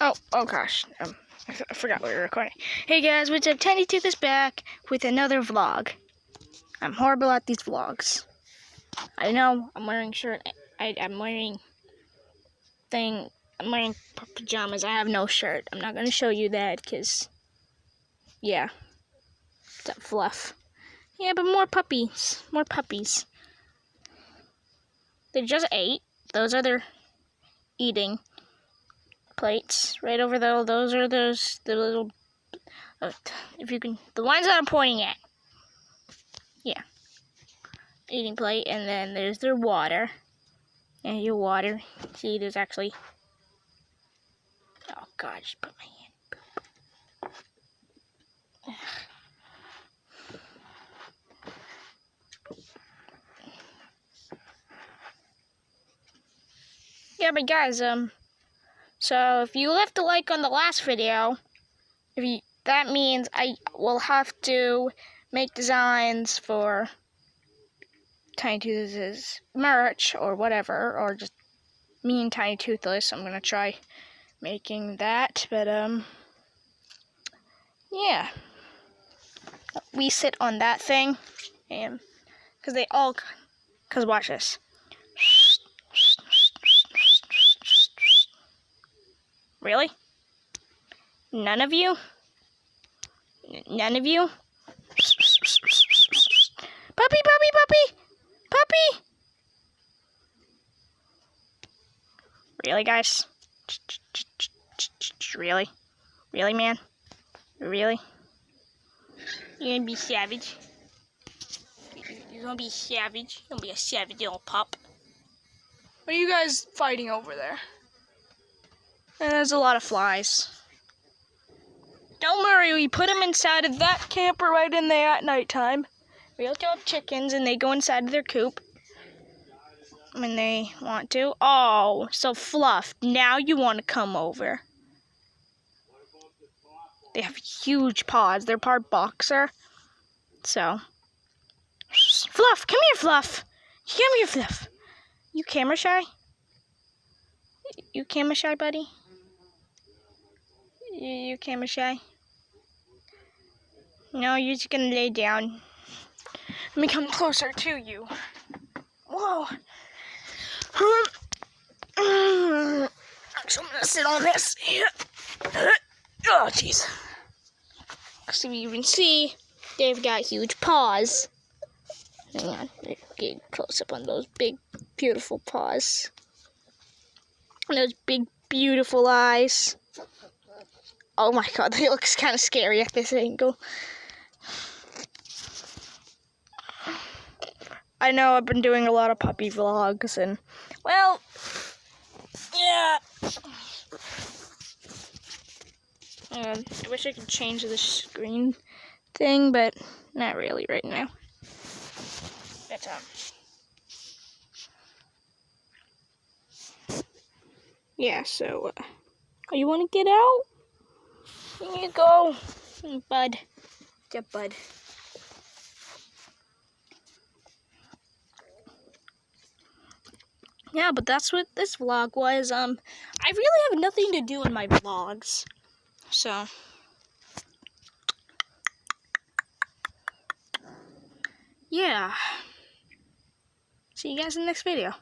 Oh gosh. I forgot we were recording. Hey guys, what's up? Tiny Tooth is back with another vlog. I'm horrible at these vlogs. I know. I'm wearing shirt. I'm wearing pajamas. I have no shirt. I'm not gonna show you that because, yeah, it's a fluff. Yeah, but more puppies. More puppies. They just ate. Those are their eating plates right over there. Those are the little. If you can, the ones that I'm pointing at. Yeah. Eating plate, and then there's their water. And your water. See, there's actually. Oh God, I just put my hand. Yeah, but guys, so if you left a like on the last video, that means I will have to make designs for Tiny Tooth's merch or whatever, or just me and Tiny Toothless. I'm gonna try making that, but yeah, we sit on that thing, and because watch this. Really? None of you? None of you? Puppy, puppy, puppy! Puppy! Really, guys? Really? Really, man? Really? You gonna be savage? You're gonna be savage? You're gonna be a savage little pup. What are you guys fighting over there? And there's a lot of flies. Don't worry, we put them inside of that camper right in there at nighttime. We also have chickens, and they go inside of their coop when they want to. Oh, so Fluff, now you want to come over. They have huge paws. They're part boxer. So, Fluff, come here, Fluff. Come here, Fluff. You camera shy? You camera shy, buddy? You camera shy? No, you're just gonna lay down. Let me come closer to you. Whoa. Actually, I'm gonna sit on this. Oh, jeez. So you can see, they've got huge paws. Hang on, get close up on those big, beautiful paws. And those big, beautiful eyes. Oh my God, they look kind of scary at this angle. I know I've been doing a lot of puppy vlogs, and, well, yeah. I wish I could change the screen thing, but not really right now. But, yeah, so, oh, you want to get out? Here you go, bud. Yeah, bud. Yeah, but that's what this vlog was. I really have nothing to do in my vlogs, so. Yeah. See you guys in the next video.